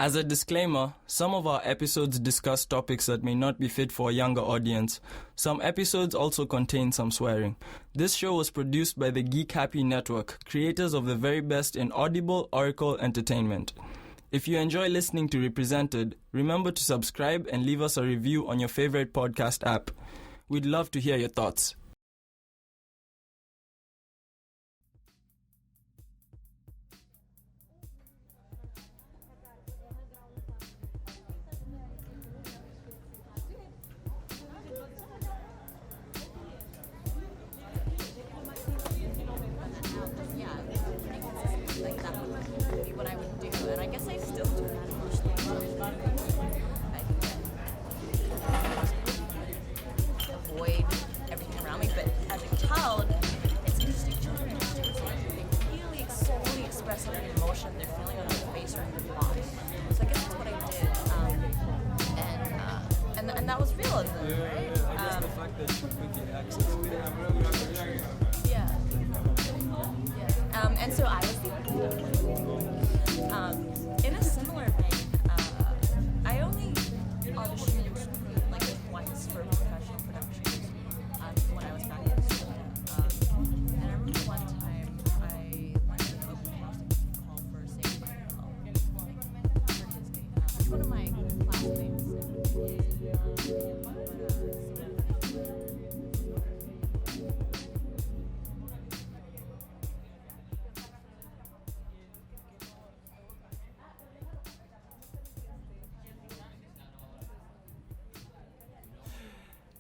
As a disclaimer, some of our episodes discuss topics that may not be fit for a younger audience. Some episodes also contain some swearing. This show was produced by the Geek Happy Network, creators of the very best in audible oracle entertainment. If you enjoy listening to Represented, remember to subscribe and leave us a review on your favorite podcast app. We'd love to hear your thoughts. And so I was the in a similar vein, I only auditioned like twice for professional productions when I was back in Australia. And I remember one time I went to an open casting call for Save My Girl for Disney, which one of my classmates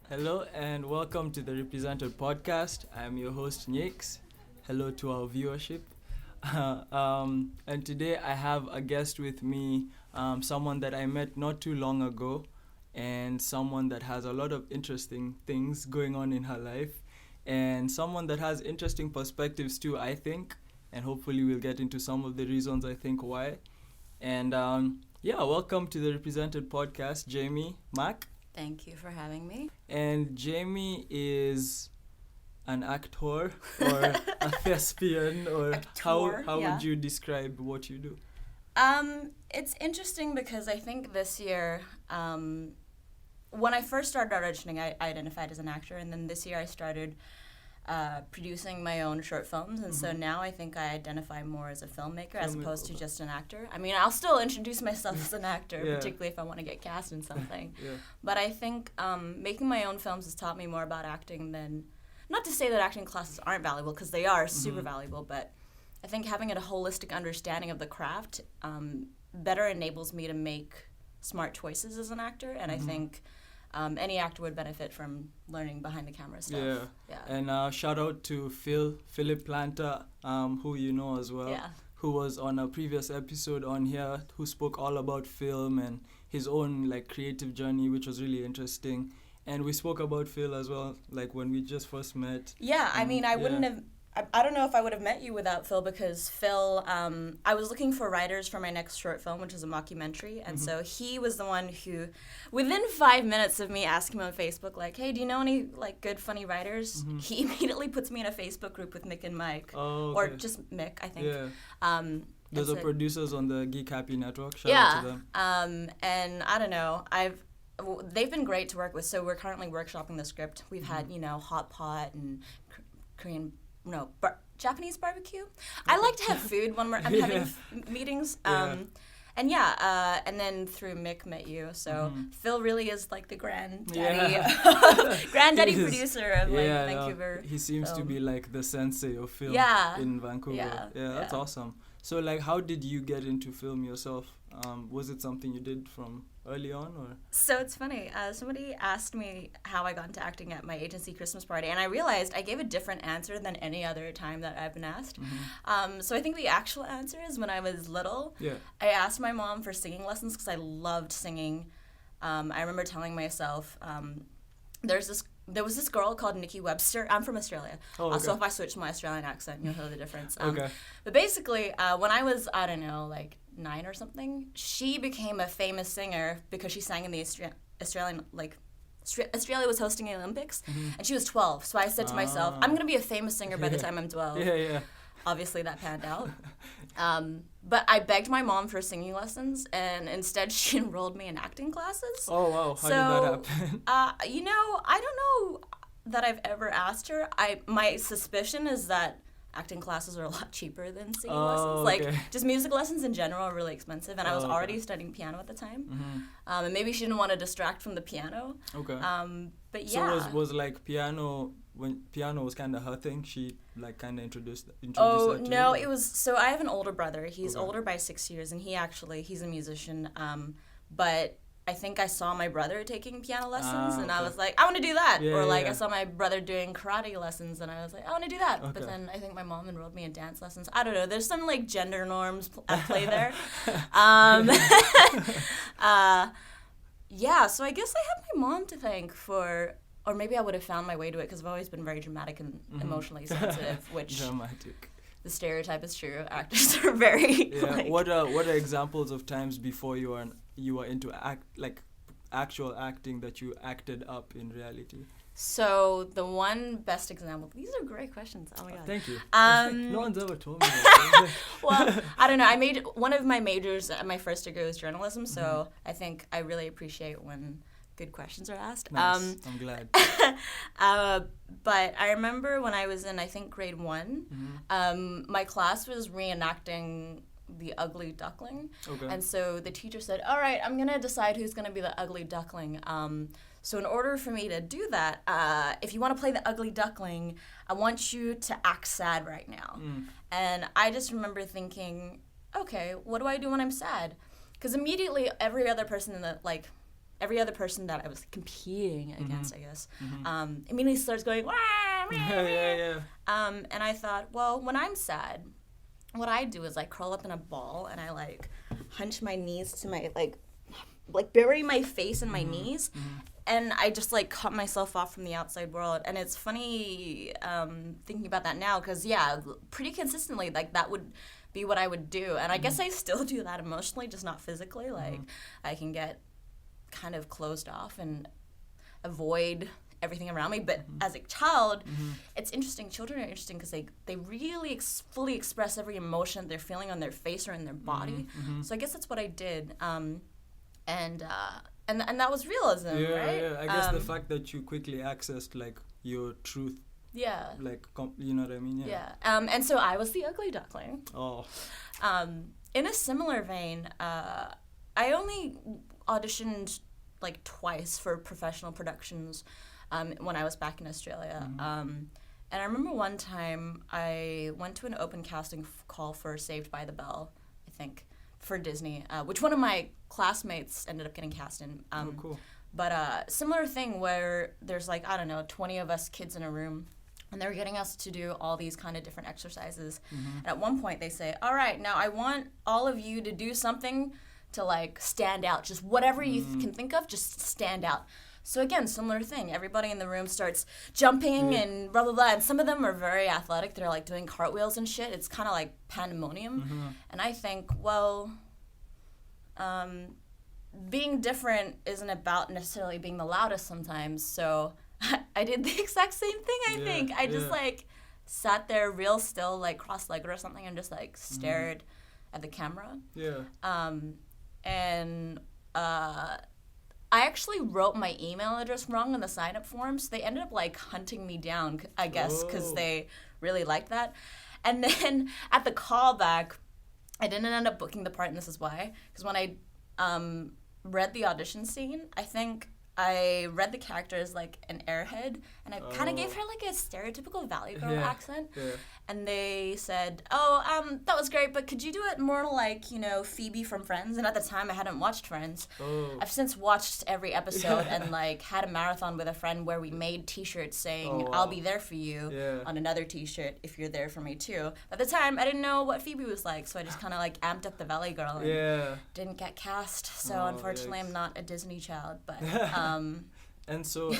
Hello and welcome to the Represented podcast. I'm your host Nyx. Hello to our viewership. And today I have a guest with me, someone that I met not too long ago, and someone that has a lot of interesting things going on in her life, and someone that has interesting perspectives too, I think, and hopefully we'll get into some of the reasons I think why. And welcome to the Represented podcast, Jaymee, Mac. Thank you for having me. And Jaymee is an actor or a thespian, or Actor, how yeah. would you describe what you do? It's interesting because I think this year, when I first started auditioning, I identified as an actor, and then this year I started producing my own short films, and so now I think I identify more as a filmmaker as opposed to just an actor. I mean, I'll still introduce myself as an actor, particularly if I want to get cast in something. But I think making my own films has taught me more about acting than, not to say that acting classes aren't valuable, because they are super valuable, but I think having a holistic understanding of the craft better enables me to make smart choices as an actor, and I think any actor would benefit from learning behind the camera stuff. Yeah. And shout out to Philip Planta, who you know as well, who was on a previous episode on here, who spoke all about film and his own like creative journey, which was really interesting. And we spoke about Phil as well, like when we just first met. Yeah, I mean, I wouldn't have. I don't know if I would have met you without Phil, because Phil, I was looking for writers for my next short film, which is a mockumentary, and so he was the one who, within 5 minutes of me asking him on Facebook, like, hey, do you know any like good, funny writers? He immediately puts me in a Facebook group with Mick and Mike, or just Mick, I think. Those are producers on the Geek Happy Network. Shout out to them. And I don't know, they've been great to work with, so we're currently workshopping the script. We've had, hot pot and Japanese barbecue. I like to have food when I'm having meetings. And then through Mick met you. So Phil really is like the granddaddy, granddaddy producer of Vancouver. He seems to be like the sensei of film in Vancouver. Yeah, that's awesome. So like, how did you get into film yourself? Was it something you did from early on, or? So it's funny. Somebody asked me how I got into acting at my agency Christmas party, and I realized I gave a different answer than any other time that I've been asked. So I think the actual answer is when I was little, I asked my mom for singing lessons because I loved singing. I remember telling myself, there was this girl called Nikki Webster. I'm from Australia. So if I switch my Australian accent, you'll hear the difference. But basically, when I was, I don't know, like 9 or something, she became a famous singer because she sang in the Australian, like, Australia was hosting the Olympics, and she was 12. So I said to myself, I'm going to be a famous singer by the time I'm 12. obviously that panned out. But I begged my mom for singing lessons, and instead she enrolled me in acting classes. Oh, wow. How did that happen? I don't know that I've ever asked her. My suspicion is that acting classes are a lot cheaper than singing lessons. Like, okay. just music lessons in general are really expensive, and I was okay. already studying piano at the time. Mm-hmm. And maybe she didn't want to distract from the piano. Okay. But yeah. So was like piano, when piano was kind of her thing, she like kind of introduced Oh, that to no, you? it was, so I have an older brother. He's Okay. older by 6 years, and he's a musician. But I think I saw my brother taking piano lessons, and I okay. was like, I want to do that. Yeah, or like yeah. I saw my brother doing karate lessons, and I was like, I want to do that. Okay. But then I think my mom enrolled me in dance lessons. I don't know. There's some like gender norms at play there. Yeah, so I guess I have my mom to thank for, or maybe I would have found my way to it, because I've always been very dramatic and emotionally sensitive, which Dramatic. the stereotype is true. Actors are very Yeah. like, What are examples of times before you were into actual acting that you acted up in reality? So the one best example. These are great questions. Oh my god. Thank you. Um, No one's ever told me that. Well, I don't know. I made one of my majors at my first degree was journalism, so I think I really appreciate when good questions are asked. Nice. I'm glad. But I remember when I was in, I think, grade 1, my class was reenacting The Ugly Duckling. Okay. And so the teacher said, all right, I'm going to decide who's going to be the ugly duckling. So in order for me to do that, if you want to play the ugly duckling, I want you to act sad right now. And I just remember thinking, okay, what do I do when I'm sad? Because immediately every other person that I was competing against, I guess, immediately starts going, wah, wah, yeah. and I thought, well, when I'm sad, what I do is I curl up in a ball and I like hunch my knees to my like bury my face in my knees, and I just like cut myself off from the outside world. And it's funny thinking about that now, because pretty consistently like that would be what I would do, and I guess I still do that emotionally, just not physically. Like I can get kind of closed off and avoid everything around me, but as a child, it's interesting. Children are interesting because they really fully express every emotion they're feeling on their face or in their body. So I guess that's what I did, and that was realism, right? Yeah. I guess the fact that you quickly accessed like your truth, Yeah. like you know what I mean? Yeah. And so I was the ugly duckling. Oh. In a similar vein, I only auditioned like twice for professional productions when I was back in Australia. And I remember one time I went to an open casting call for Saved by the Bell, I think, for Disney, which one of my classmates ended up getting cast in. Oh, cool. But similar thing where there's like, I don't know, 20 of us kids in a room, and they were getting us to do all these kind of different exercises. And at one point they say, all right, now I want all of you to do something to like stand out. Just whatever you can think of, just stand out. So again, similar thing. Everybody in the room starts jumping and blah, blah, blah. And some of them are very athletic. They're like doing cartwheels and shit. It's kind of like pandemonium. And I think, well, being different isn't about necessarily being the loudest sometimes. So I did the exact same thing, I think. I just like sat there real still, like cross-legged or something, and just like stared at the camera. Yeah. And I actually wrote my email address wrong on the sign-up form, so they ended up like hunting me down, I guess, because they really liked that. And then at the callback, I didn't end up booking the part, and this is why. Because when I read the audition scene, I think I read the character as like an airhead, and I kind of gave her like a stereotypical Valley Girl accent. Yeah. And they said, oh, that was great, but could you do it more like, you know, Phoebe from Friends? And at the time, I hadn't watched Friends. I've since watched every episode and like had a marathon with a friend where we made T-shirts saying, I'll be there for you on another T-shirt if you're there for me too. At the time, I didn't know what Phoebe was like, so I just kind of like amped up the Valley Girl and didn't get cast. So unfortunately, I'm not a Disney child, but... And so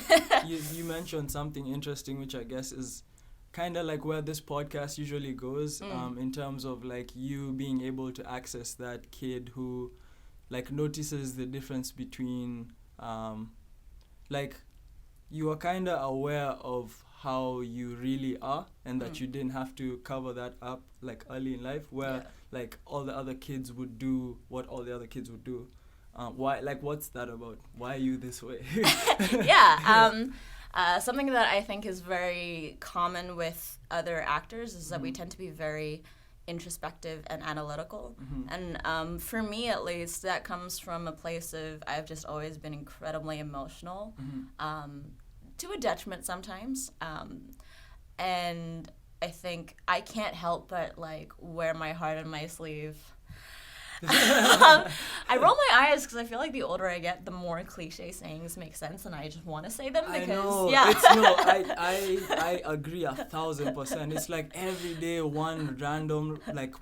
you mentioned something interesting, which I guess is kind of like where this podcast usually goes, in terms of like you being able to access that kid who like notices the difference between like you are kind of aware of how you really are, and that you didn't have to cover that up like early in life, where like all the other kids would do what all the other kids would do. Why? Like, what's that about? Why are you this way? Something that I think is very common with other actors is that we tend to be very introspective and analytical. And for me, at least, that comes from a place of I've just always been incredibly emotional, to a detriment sometimes. And I think I can't help but like wear my heart on my sleeve. I roll my eyes because I feel like the older I get, the more cliche sayings make sense, and I just want to say them because I agree 1,000%. It's like every day one random like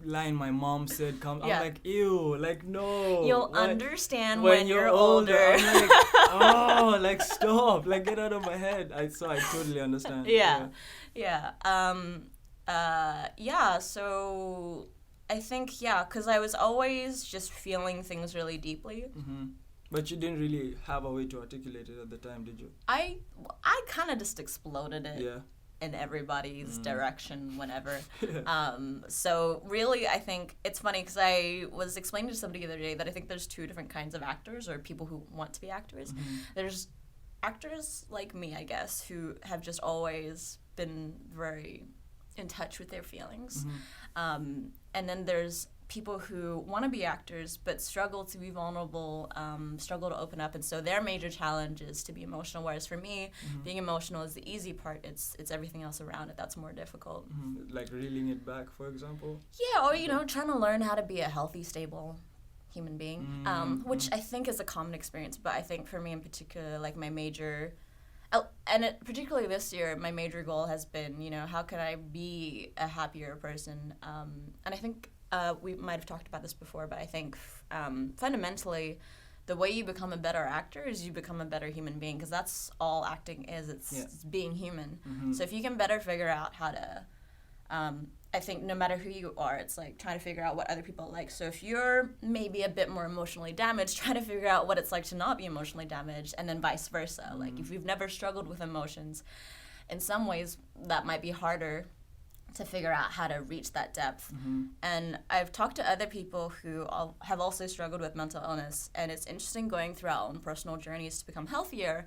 line my mom said comes. I'm like, ew, like no. You'll understand when you're older. I'm like, oh, like stop, like get out of my head. I totally understand. So I think, because I was always just feeling things really deeply. But you didn't really have a way to articulate it at the time, did you? I kind of just exploded it in everybody's direction whenever. So really, I think it's funny because I was explaining to somebody the other day that I think there's two different kinds of actors, or people who want to be actors. There's actors like me, I guess, who have just always been very in touch with their feelings. And then there's people who want to be actors but struggle to be vulnerable, struggle to open up, and so their major challenge is to be emotional, whereas for me, being emotional is the easy part. It's everything else around it that's more difficult. Like reeling it back, for example? Yeah, or trying to learn how to be a healthy, stable human being, which I think is a common experience, but I think for me in particular, like my major... particularly this year, my major goal has been, how can I be a happier person? And I think we might have talked about this before, but I think fundamentally, the way you become a better actor is you become a better human being, because that's all acting is. It's being human. So if you can better figure out how to... I think no matter who you are, it's like trying to figure out what other people like. So if you're maybe a bit more emotionally damaged, trying to figure out what it's like to not be emotionally damaged, and then vice versa. Like if you've never struggled with emotions, in some ways that might be harder to figure out how to reach that depth. And I've talked to other people who have also struggled with mental illness, and it's interesting going through our own personal journeys to become healthier.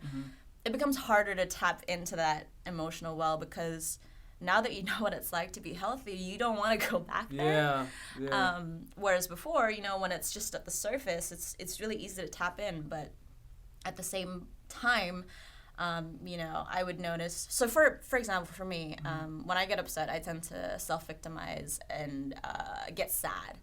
It becomes harder to tap into that emotional well, because now that you know what it's like to be healthy, you don't want to go back there. Whereas before, when it's just at the surface, it's really easy to tap in. But at the same time, I would notice. So for example, for me, when I get upset, I tend to self-victimize and get sad.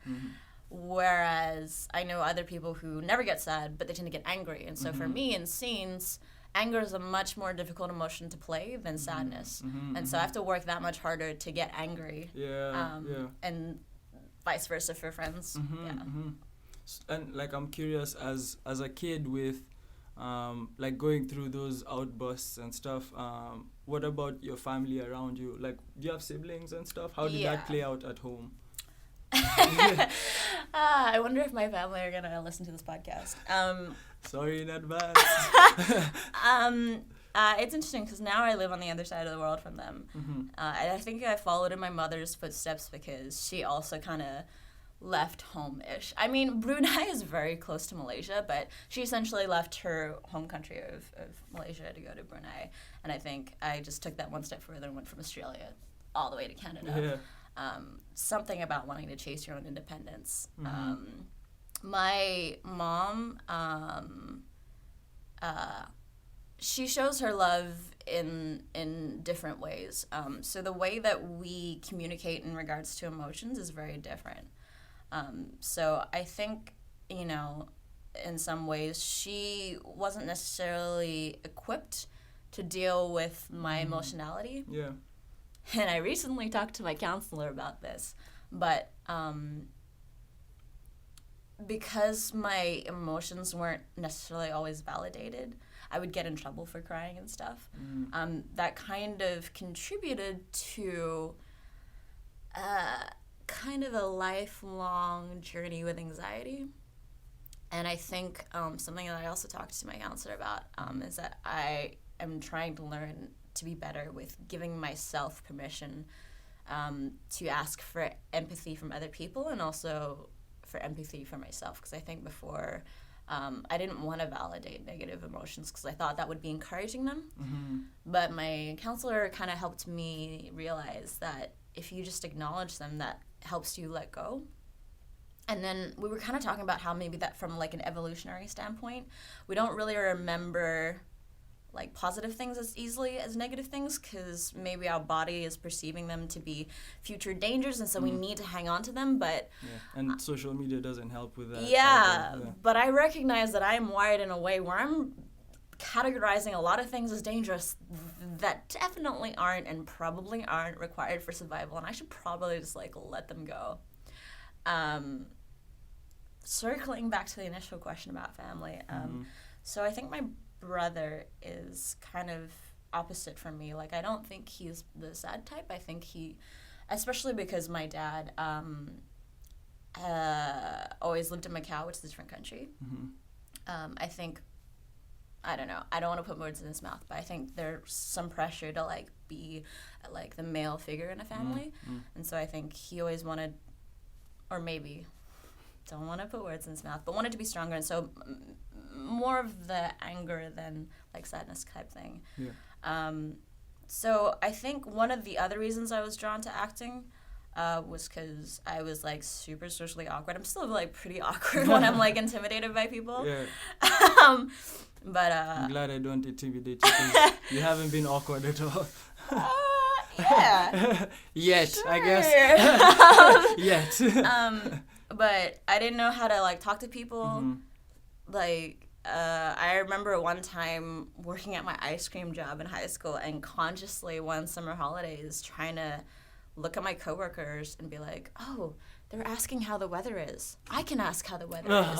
Whereas I know other people who never get sad, but they tend to get angry. And so for me, in scenes, anger is a much more difficult emotion to play than sadness. And so I have to work that much harder to get angry. And vice versa for friends. And like, I'm curious, as a kid with like going through those outbursts and stuff, what about your family around you? Like, do you have siblings and stuff? How did that play out at home? I wonder if my family are gonna listen to this podcast. Sorry in advance. It's interesting because now I live on the other side of the world from them. I think I followed in my mother's footsteps because she also kind of left home-ish. I mean, Brunei is very close to Malaysia, but she essentially left her home country of Malaysia to go to Brunei. And I think I just took that one step further and went from Australia all the way to Canada. Something about wanting to chase your own independence. My mom, she shows her love in different ways. So the way that we communicate in regards to emotions is very different. So I think, in some ways, she wasn't necessarily equipped to deal with my emotionality. And I recently talked to my counselor about this, but because my emotions weren't necessarily always validated, I would get in trouble for crying and stuff. That kind of contributed to kind of a lifelong journey with anxiety. And I think something that I also talked to my counselor about is that I am trying to learn to be better with giving myself permission to ask for empathy from other people and also for empathy for myself. Because I think before I didn't want to validate negative emotions because I thought that would be encouraging them. Mm-hmm. But my counselor kind of helped me realize that if you just acknowledge them, that helps you let go. And then we were kind of talking about how maybe that from like an evolutionary standpoint, we don't really remember like positive things as easily as negative things because maybe our body is perceiving them to be future dangers, and so we need to hang on to them. But and social media doesn't help with that. Yeah, but I recognize that I'm wired in a way where I'm categorizing a lot of things as dangerous that definitely aren't and probably aren't required for survival, and I should probably just like let them go. Circling back to the initial question about family, so I think my brother is kind of opposite from me. Like, I don't think he's the sad type. I think he, especially because my dad always lived in Macau, which is a different country. I think, I don't know, I don't want to put words in his mouth, but I think there's some pressure to like be like the male figure in a family. And so I think he always wanted, or maybe, don't want to put words in his mouth, but wanted to be stronger, and so more of the anger than like sadness type thing. So I think one of the other reasons I was drawn to acting was because I was like super socially awkward. I'm still like pretty awkward when I'm like intimidated by people. But I'm glad I don't intimidate you because you haven't been awkward at all. Yet, sure. I guess. Yet. But I didn't know how to like talk to people. Like, I remember one time working at my ice cream job in high school and consciously one summer holidays trying to look at my coworkers and be like, oh, they're asking how the weather is. I can ask how the weather is.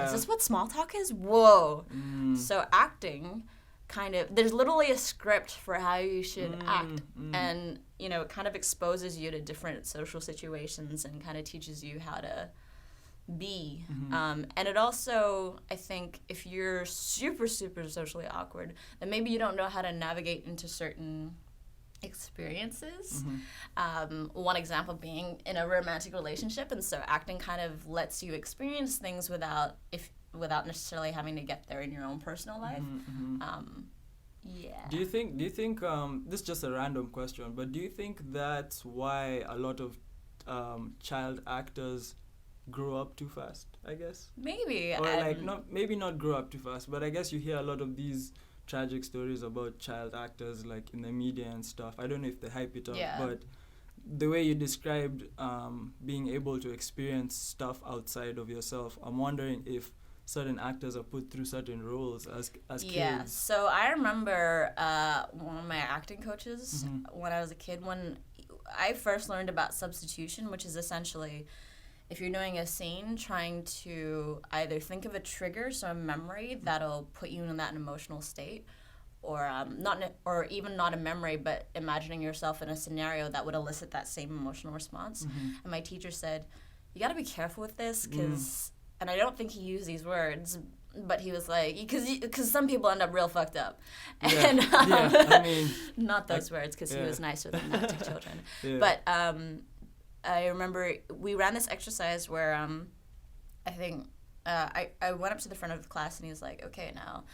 Is this what small talk is? Whoa. So acting kind of, there's literally a script for how you should act. And, you know, it kind of exposes you to different social situations and kind of teaches you how to be. And it also, I think, if you're super, super socially awkward, then maybe you don't know how to navigate into certain experiences. One example being in a romantic relationship, and so acting kind of lets you experience things without necessarily having to get there in your own personal life. Do you think this is just a random question, but do you think that's why a lot of child actors grow up too fast, I guess? Maybe. Or maybe not grow up too fast, but I guess you hear a lot of these tragic stories about child actors like in the media and stuff. I don't know if they hype it up, but the way you described being able to experience stuff outside of yourself, I'm wondering if certain actors are put through certain roles as kids. So I remember one of my acting coaches when I was a kid, when I first learned about substitution, which is essentially if you're doing a scene, trying to either think of a trigger, so a memory that'll put you in that emotional state, or even not a memory, but imagining yourself in a scenario that would elicit that same emotional response. And my teacher said, you got to be careful with this, because, and I don't think he used these words, but he was like, because some people end up real fucked up. And I mean, not those words, because he was nicer than that to children. But I remember we ran this exercise where I think I went up to the front of the class and he was like, okay, now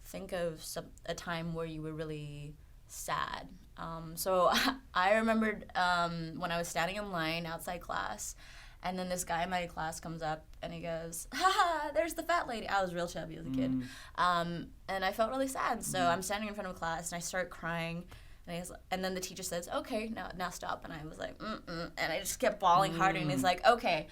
think of a time where you were really sad. So I remembered when I was standing in line outside class, and then this guy in my class comes up and he goes, ha, there's the fat lady. I was real chubby as a kid. And I felt really sad. So I'm standing in front of class and I start crying. And then the teacher says, okay, now stop. And I was like, and I just kept bawling harder. And he's like, okay,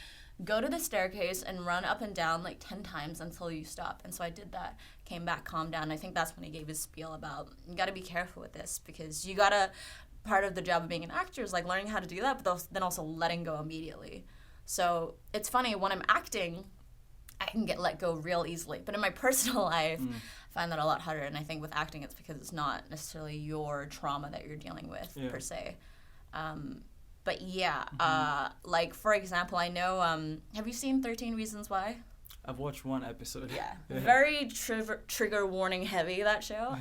go to the staircase and run up and down like 10 times until you stop. And so I did that, came back, calmed down. And I think that's when he gave his spiel about, you got to be careful with this, because you got to, part of the job of being an actor is like learning how to do that, but then also letting go immediately. So it's funny, when I'm acting, I can get let go real easily. But in my personal life, I find that a lot harder. And I think with acting, it's because it's not necessarily your trauma that you're dealing with, per se. But like, for example, I know, have you seen 13 Reasons Why? I've watched one episode. Yeah. Very trigger warning heavy, that show.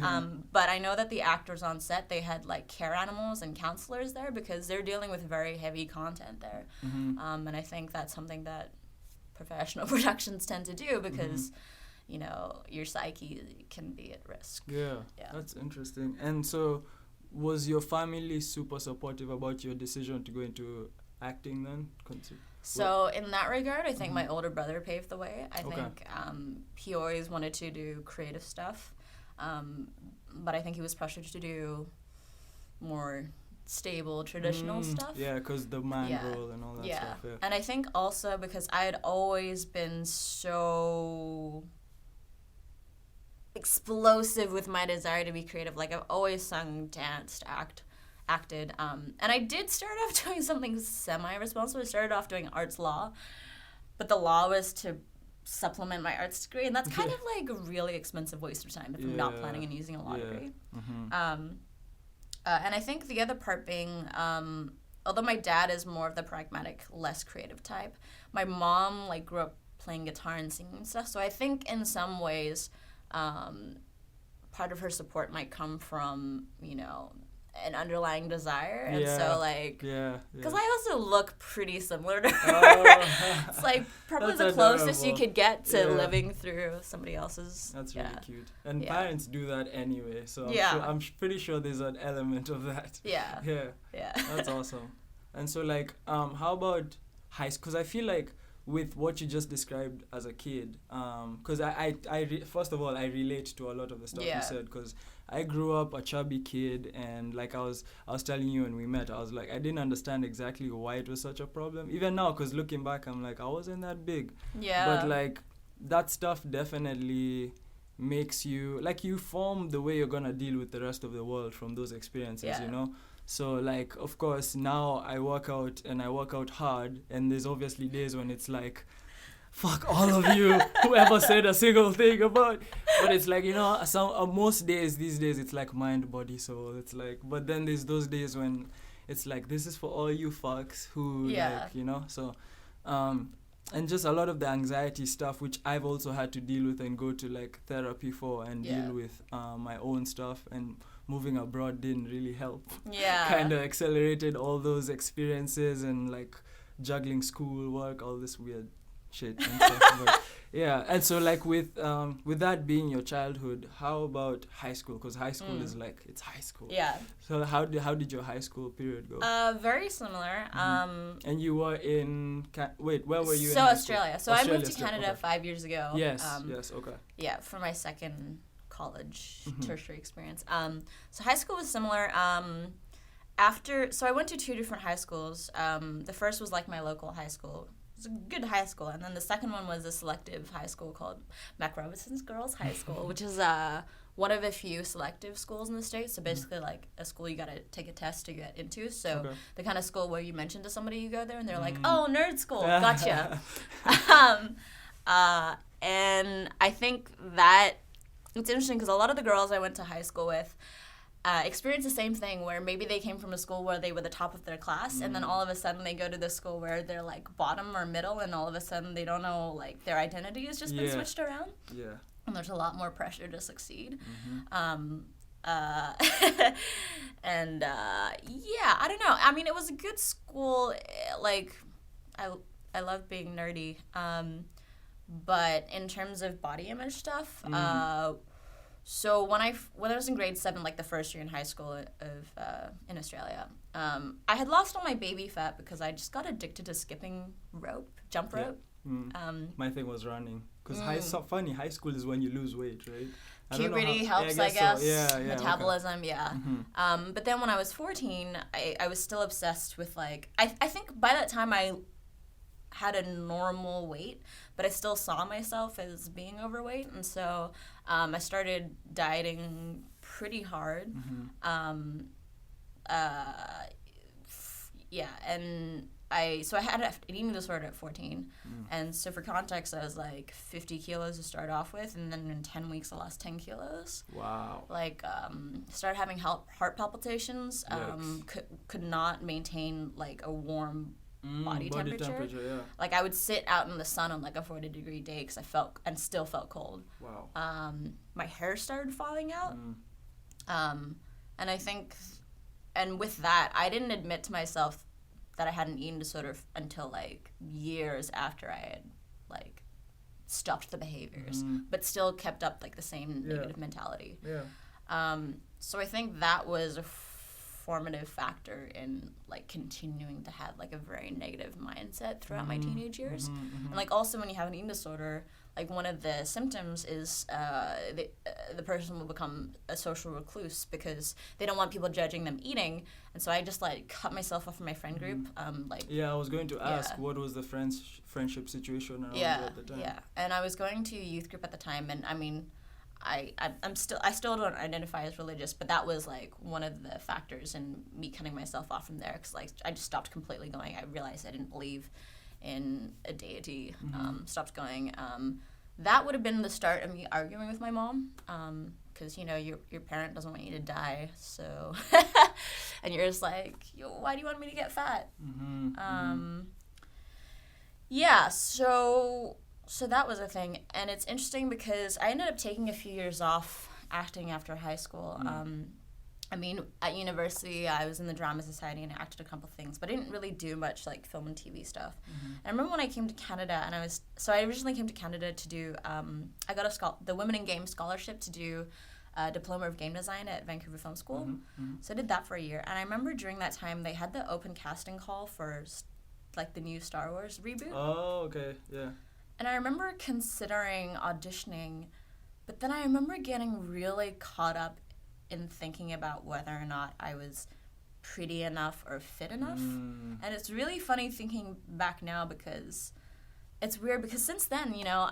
But I know that the actors on set, they had like care animals and counselors there because they're dealing with very heavy content there. And I think that's something that professional productions tend to do because, you know, your psyche can be at risk. Yeah, that's interesting. And so was your family super supportive about your decision to go into acting then? So in that regard, I think my older brother paved the way. I think he always wanted to do creative stuff, but I think he was pressured to do more stable, traditional stuff. Yeah, because the man role and all that stuff. Yeah, and I think also because I had always been so explosive with my desire to be creative. Like, I've always sung, danced, acted. And I did start off doing something semi-responsible. I started off doing arts law, but the law was to supplement my arts degree, and that's kind of like a really expensive waste of time if I'm not planning on using a law degree. And I think the other part being, although my dad is more of the pragmatic, less creative type, my mom like grew up playing guitar and singing and stuff, so I think in some ways part of her support might come from, you know, an underlying desire. And so like, because I also look pretty similar to her. It's like probably the closest you could get to living through somebody else's. That's really cute. And parents do that anyway, so I'm pretty sure there's an element of that. Yeah. That's awesome. And so like, how about high school? Because I feel like with what you just described as a kid, because first of all, I relate to a lot of the stuff you said, because I grew up a chubby kid, and like I was telling you when we met, I was like, I didn't understand exactly why it was such a problem. Even now, because looking back, I'm like, I wasn't that big. Yeah. But like, that stuff definitely makes you, like, you form the way you're gonna deal with the rest of the world from those experiences, you know? So, like, of course, now I work out, and I work out hard, and there's obviously days when it's like, fuck all of you, whoever said a single thing about, but it's like, you know, most days, these days, it's like mind, body, soul, it's like, but then there's those days when it's like, this is for all you fucks who, like, you know, so, and just a lot of the anxiety stuff, which I've also had to deal with and go to, like, therapy for, and deal with my own stuff, and moving abroad didn't really help. Kind of accelerated all those experiences, and like juggling school, work, all this weird shit and stuff. But, and so like with that being your childhood, how about high school? Because high school is like, it's high school. So how did your high school period go? Very similar. And you were in where were you? So in Australia. So Australia, I moved to Canada 5 years ago. Yes. Yeah, for my second college tertiary experience. So high school was similar. So I went to 2 different high schools. The first was like my local high school. It was a good high school. And then the second one was a selective high school called Mac Robinson's Girls High School, which is one of a few selective schools in the States. So basically like a school you got to take a test to get into. So the kind of school where you mention to somebody you go there and they're like, oh, nerd school, gotcha. And I think that it's interesting because a lot of the girls I went to high school with experienced the same thing, where maybe they came from a school where they were the top of their class, and then all of a sudden they go to this school where they're like bottom or middle, and all of a sudden they don't know, like, their identity has just been switched around. And there's a lot more pressure to succeed. And I don't know. I mean, it was a good school. Like, I love being nerdy. But in terms of body image stuff, so when I was in grade 7, like the first year in high school in Australia, I had lost all my baby fat because I just got addicted to skipping jump rope. My thing was running, because high school is when you lose weight, right? Puberty helps, I guess. So. Metabolism, but then when I was 14, I was still obsessed with, like, I think by that time I had a normal weight, but I still saw myself as being overweight, and so I started dieting pretty hard. And I had an eating disorder at 14, and so for context, I was like 50 kilos to start off with, and then in 10 weeks I lost 10 kilos. Wow. Like, started having heart palpitations, could not maintain like a warm body temperature. Yeah. Like, I would sit out in the sun on like a 40-degree day because still felt cold. Wow. My hair started falling out. And I think, and with that, I didn't admit to myself that I had an eating disorder until like years after I had like stopped the behaviors, but still kept up like the same negative mentality. Yeah. So I think that was a formative factor in like continuing to have like a very negative mindset throughout my teenage years. And like also when you have an eating disorder, like one of the symptoms is the person will become a social recluse because they don't want people judging them eating. And so I just like cut myself off from my friend group. I was going to ask what was the friendship situation around you at the time. Yeah, and I was going to youth group at the time, and I mean, I still don't identify as religious, but that was like one of the factors in me cutting myself off from there because like I just stopped completely going. I realized I didn't believe in a deity. Stopped going. That would have been the start of me arguing with my mom because you know your parent doesn't want you to die, so and you're just like, why do you want me to get fat? Yeah, so that was a thing, and it's interesting because I ended up taking a few years off acting after high school. I mean, at university, I was in the drama society and I acted a couple things, but I didn't really do much like film and TV stuff. And I remember when I came to Canada, and I originally came to Canada to do, I got the Women in Game Scholarship to do a Diploma of Game Design at Vancouver Film School. So I did that for a year, and I remember during that time they had the open casting call for like the new Star Wars reboot. Oh, okay, yeah. And I remember considering auditioning, but then I remember getting really caught up in thinking about whether or not I was pretty enough or fit enough. And it's really funny thinking back now because it's weird because since then, you know,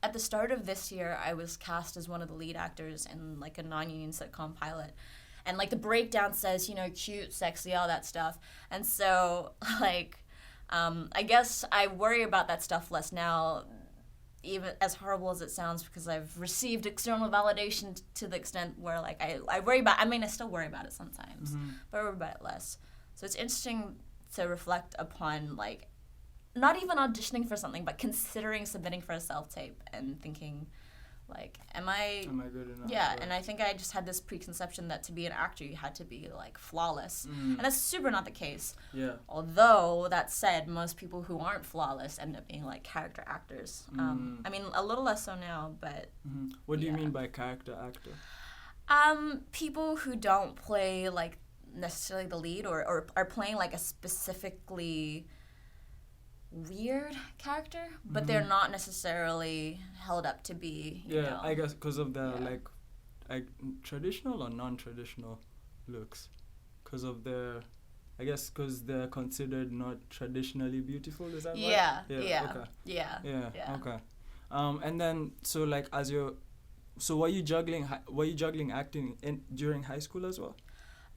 at the start of this year, I was cast as one of the lead actors in like a non-union sitcom pilot. And like the breakdown says, you know, cute, sexy, all that stuff. And so like, I guess I worry about that stuff less now, even as horrible as it sounds, because I've received external validation to the extent where like I worry about, I mean, I still worry about it sometimes, but I worry about it less. So it's interesting to reflect upon like, not even auditioning for something, but considering submitting for a self-tape and thinking like, am I good enough? Yeah, and I think I just had this preconception that to be an actor you had to be like flawless, and that's super not the case. Yeah. Although that said, most people who aren't flawless end up being like character actors. I mean, a little less so now, but. What do you mean by character actor? People who don't play like necessarily the lead or are playing like a specifically weird character, but they're not necessarily held up to be, you know. I guess because of their like traditional or non-traditional looks, because of their, I guess because they're considered not traditionally beautiful. Is that right? Yeah. Okay. And then so like were you juggling acting during high school as well?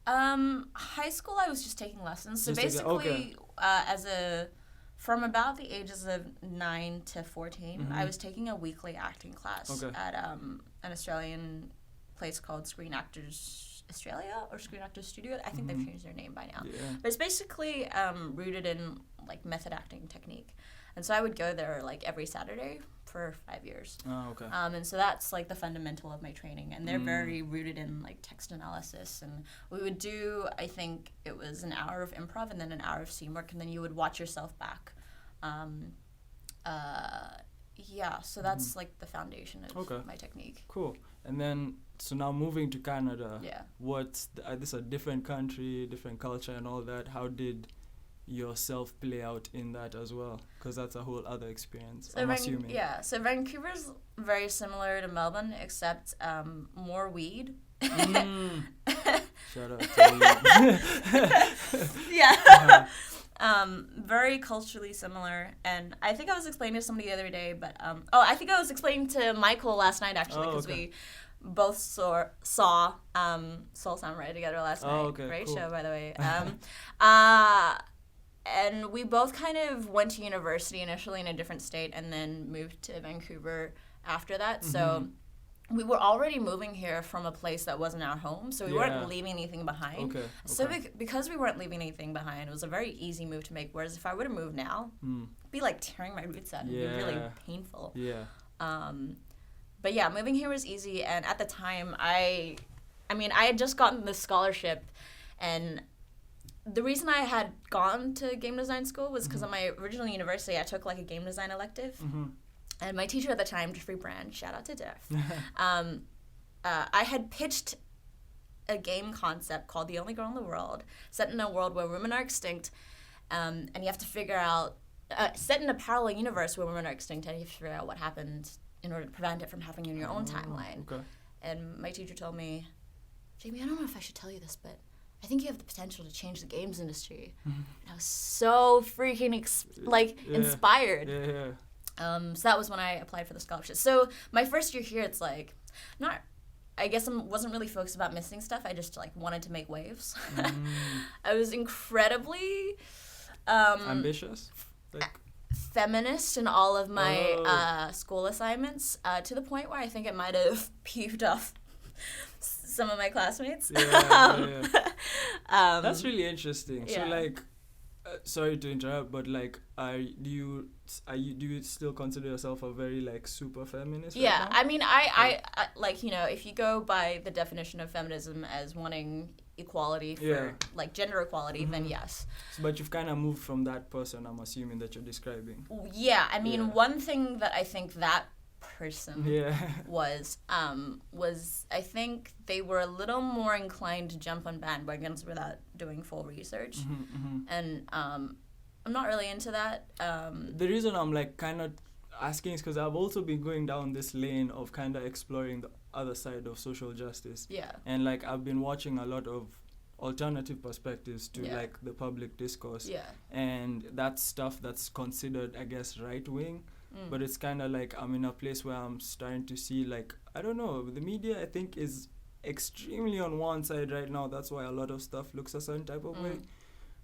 High school I was just taking lessons. So basically, from about the ages of 9 to 14, I was taking a weekly acting class at an Australian place called Screen Actors Australia or Screen Actors Studio. I think they've changed their name by now. Yeah. But it's basically rooted in like method acting technique. And so I would go there like every Saturday for 5 years. Oh, okay. And so that's like the fundamental of my training. And they're very rooted in like text analysis. And we would do, I think it was an hour of improv and then an hour of scene work. And then you would watch yourself back. So that's like the foundation of my technique. Cool. And then, so now moving to Canada. Yeah. This is a different country, different culture and all that. How did yourself play out in that as well? Because that's a whole other experience, I'm assuming. Yeah, so Vancouver's very similar to Melbourne, except more weed. Shout out to weed. Yeah. Very culturally similar, and I think I was explaining to somebody the other day, but I think I was explaining to Michael last night actually, because we both saw Soul Samurai together last night. Great show, by the way. And we both kind of went to university initially in a different state and then moved to Vancouver after that. So we were already moving here from a place that wasn't our home, so we weren't leaving anything behind. Okay. So because we weren't leaving anything behind, it was a very easy move to make. Whereas if I were to move now, it'd be like tearing my roots out. It'd be really painful. Yeah. But yeah, moving here was easy, and at the time, I had just gotten this scholarship, and the reason I had gone to game design school was because at my original university, I took like a game design elective. And my teacher at the time, Jeffrey Brand, shout out to Jeff, I had pitched a game concept called The Only Girl in the World, set in a world where women are extinct, and you have to figure out, set in a parallel universe where women are extinct, and you have to figure out what happened in order to prevent it from happening in your own timeline. Okay. And my teacher told me, Jaymee, I don't know if I should tell you this, but I think you have the potential to change the games industry. And I was so freaking inspired. So that was when I applied for the scholarship. So my first year here, it's like, I guess I wasn't really focused about missing stuff. I just like wanted to make waves. I was incredibly ambitious, feminist in all of my school assignments, to the point where I think it might have peeved off some of my classmates. That's really interesting. So like, sorry to interrupt, but like, do you still consider yourself a very like super feminist? Yeah, right now? I mean, I like, you know, if you go by the definition of feminism as wanting equality for like gender equality, then yes. But you've kind of moved from that person, I'm assuming, that you're describing. Yeah, I mean, one thing that I think that person was I think they were a little more inclined to jump on bandwagons without doing full research, and I'm not really into that. The reason I'm like kind of asking is because I've also been going down this lane of kind of exploring the other side of social justice, and like I've been watching a lot of alternative perspectives to like the public discourse, and that's stuff that's considered, I guess, right wing. But it's kind of like I'm in a place where I'm starting to see, like, I don't know, the media I think is extremely on one side right now. That's why a lot of stuff looks a certain type of way,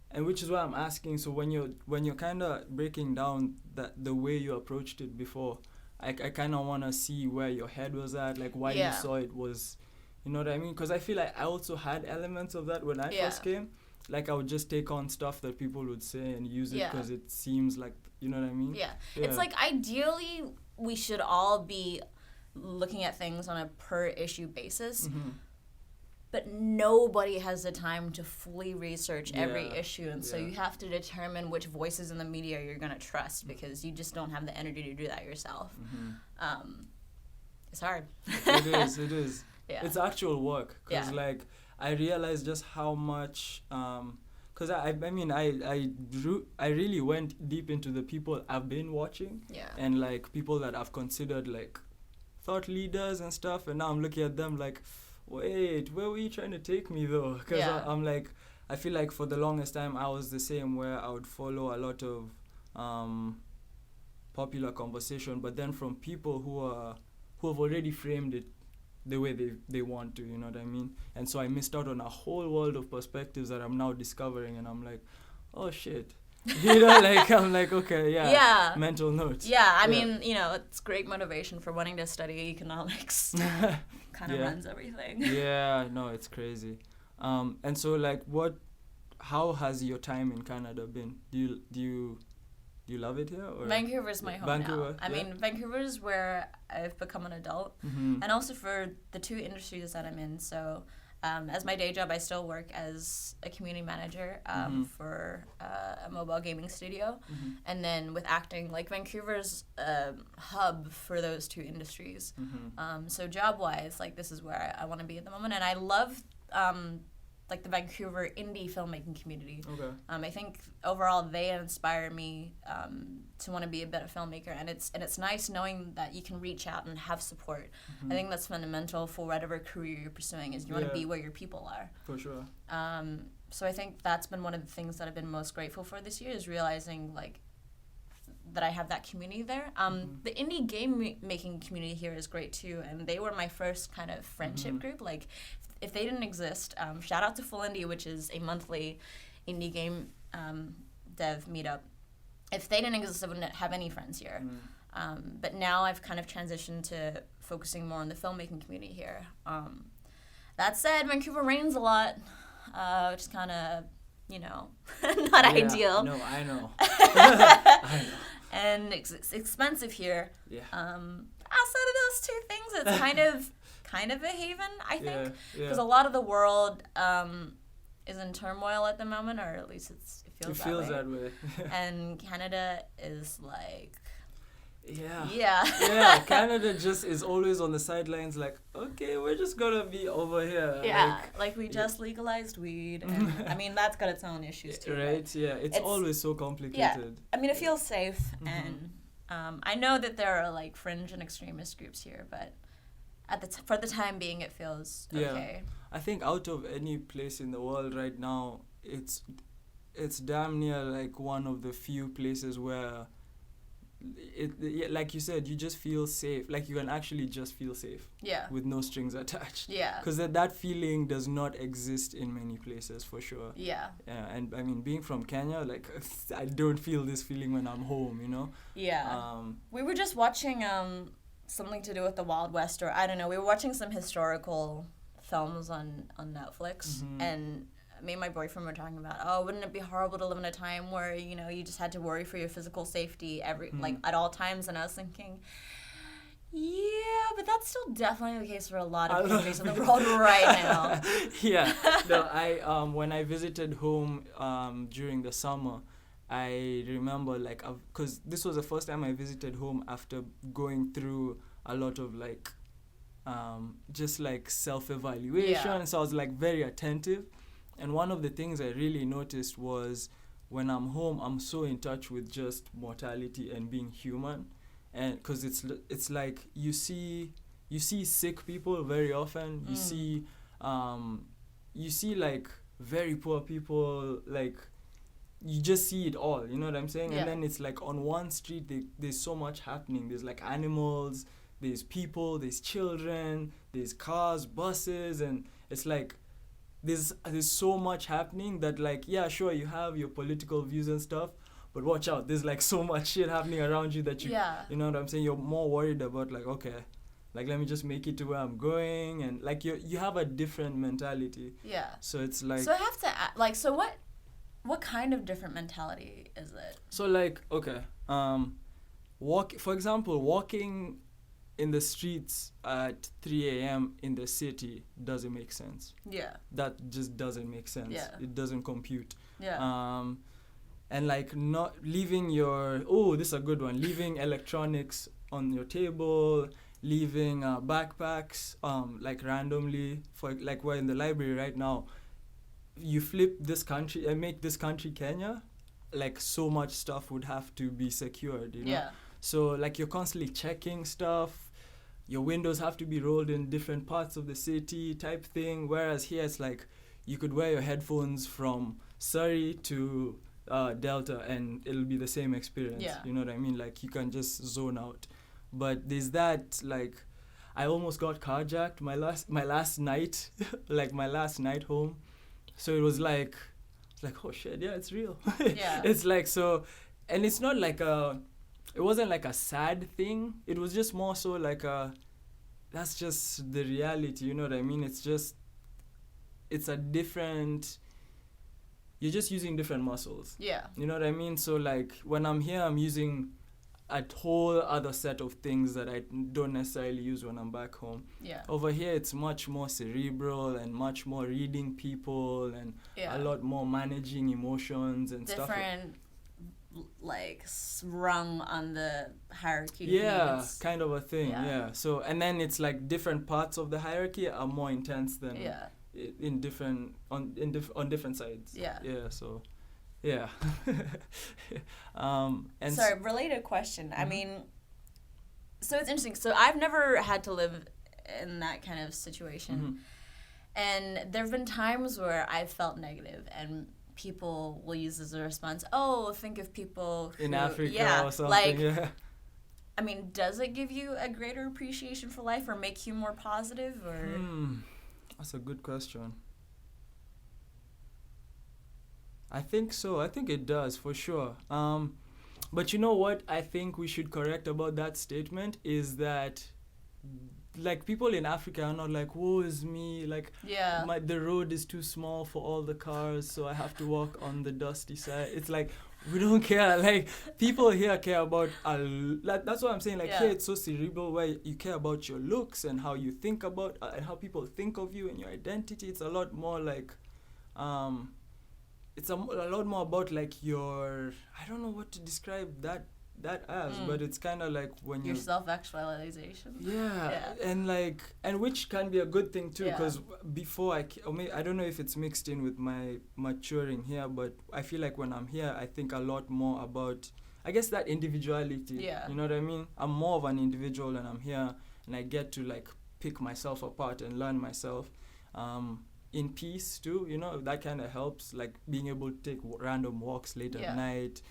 and which is why I'm asking. So when you're kind of breaking down the way you approached it before, I kind of want to see where your head was at, like why you saw it was, you know what I mean? Because I feel like I also had elements of that when I first came. Like I would just take on stuff that people would say and use it because it seems like, you know what I mean? Yeah. It's like ideally we should all be looking at things on a per issue basis, but nobody has the time to fully research every issue, and so you have to determine which voices in the media you're going to trust, because you just don't have the energy to do that yourself. It's hard. It is. Yeah. It's actual work, because like I realized just how much, because I mean I really went deep into the people I've been watching, and like people that I've considered like thought leaders and stuff, and now I'm looking at them like, wait, where were you trying to take me though? Because I'm like, I feel like for the longest time I was the same, where I would follow a lot of popular conversation, but then from people who have already framed it the way they want to, you know what I mean? And so I missed out on a whole world of perspectives that I'm now discovering, and I'm like, oh shit. You know, like, I'm like, okay, mental notes. Yeah, I mean, you know, it's great motivation for wanting to study economics. Kind of runs everything. Yeah, no, it's crazy. And so, like, how has your time in Canada been? Do you love it here? Or? Vancouver's my home now. I mean, Vancouver's where I've become an adult, and also for the two industries that I'm in. So, as my day job, I still work as a community manager for a mobile gaming studio, and then with acting, like Vancouver's a hub for those two industries. So job-wise, like this is where I want to be at the moment, and I love like the Vancouver indie filmmaking community. I think overall they inspire me to want to be a better filmmaker, and it's nice knowing that you can reach out and have support. I think that's fundamental for whatever career you're pursuing, is you want to be where your people are. For sure. So I think that's been one of the things that I've been most grateful for this year, is realizing like that I have that community there. The indie game making community here is great too, and they were my first kind of friendship group. Like, if they didn't exist, shout out to Full Indie, which is a monthly indie game dev meetup. If they didn't exist, I wouldn't have any friends here. But now I've kind of transitioned to focusing more on the filmmaking community here. That said, Vancouver rains a lot, which is kind of, not ideal. No, I know. I know. And it's expensive here. Yeah. Outside of those two things, it's kind of a haven, I think, because Yeah. a lot of the world is in turmoil at the moment, or at least it feels that way. And Canada is like, Yeah. yeah, Canada just is always on the sidelines, like, okay, we're just gonna be over here. yeah, like we just legalized weed, and I mean that's got its own issues too. Right? Yeah, it's always so complicated. Yeah, I mean it feels safe, and I know that there are like fringe and extremist groups here, but for the time being, it feels okay. I think out of any place in the world right now, it's damn near like one of the few places where like you said, you just feel safe. Like you can actually just feel safe. Yeah. With no strings attached. Yeah. Because that feeling does not exist in many places, for sure. Yeah. Yeah, and I mean, being from Kenya, like I don't feel this feeling when I'm home, Yeah. We were just watching something to do with the Wild West, or I don't know. We were watching some historical films on Netflix, and me and my boyfriend were talking about, wouldn't it be horrible to live in a time where, you just had to worry for your physical safety like at all times? And I was thinking, yeah, but that's still definitely the case for a lot of countries in the world right now. Yeah. No, I when I visited home during the summer, I remember because this was the first time I visited home after going through a lot of just like self-evaluation. Yeah. So I was like very attentive. And one of the things I really noticed was when I'm home, I'm so in touch with just mortality and being human, and because it's like you see sick people very often. You see like very poor people, like you just see it all. You know what I'm saying? Yeah. And then it's like on one street there's so much happening. There's like animals, there's people, there's children, there's cars, buses, and it's like. There's so much happening that like, yeah, sure, you have your political views and stuff, but watch out, there's like so much shit happening around you that you know what I'm saying, you're more worried about like, okay, like let me just make it to where I'm going, and like you have a different mentality. Yeah. So it's like, so I have to so what kind of different mentality is it? So like, okay, for example, walking in the streets at 3 a.m. in the city doesn't make sense. Yeah. That just doesn't make sense. Yeah. It doesn't compute. Yeah. And like not leaving this is a good one, leaving electronics on your table, leaving backpacks like randomly, for like we're in the library right now. You flip this country and make this country Kenya, like so much stuff would have to be secured, Yeah. So like you're constantly checking stuff. Your windows have to be rolled in different parts of the city type thing. Whereas here it's like you could wear your headphones from Surrey to Delta and it'll be the same experience. Yeah. You know what I mean? Like you can just zone out. But there's that, like, I almost got carjacked my last night, like my last night home. So it was like oh shit, yeah, it's real. Yeah. It's like, so, and it's not like it wasn't like a sad thing. It was just more so like that's just the reality, you know what I mean? It's a different, you're just using different muscles. Yeah. You know what I mean? So like when I'm here, I'm using a whole other set of things that I don't necessarily use when I'm back home. Yeah. Over here, it's much more cerebral and much more reading people and a lot more managing emotions and stuff. Different, like rung on the hierarchy. Yeah, kind of a thing. Yeah. Yeah. So and then it's like different parts of the hierarchy are more intense than on different sides. Yeah. Yeah. So. Yeah. And sorry, related question. Mm-hmm. I mean, so it's interesting. So I've never had to live in that kind of situation. Mm-hmm. And there have been times where I've felt negative and people will use as a response, think of people who, in Africa or something. Like, yeah. I mean, does it give you a greater appreciation for life or make you more positive? Or That's a good question. I think so. I think it does, for sure. But you know what I think we should correct about that statement is that, like, people in Africa are not like, woe is me, like, the road is too small for all the cars, so I have to walk on the dusty side. It's like, we don't care. Like, people here care about, like, that's what I'm saying. Like, here it's so cerebral, where you care about your looks and how you think about, and how people think of you and your identity. It's a lot more like, it's a lot more about, like, your, I don't know what to describe that as, but it's kind of like when your self-actualization. And like, and which can be a good thing too, because before I don't know if it's mixed in with my maturing here, but I feel like when I'm here, I think a lot more about, I guess, that individuality. You know what I mean? I'm more of an individual and I'm here, and I get to, like, pick myself apart and learn myself in peace too. You know, that kind of helps, like being able to take random walks late at night.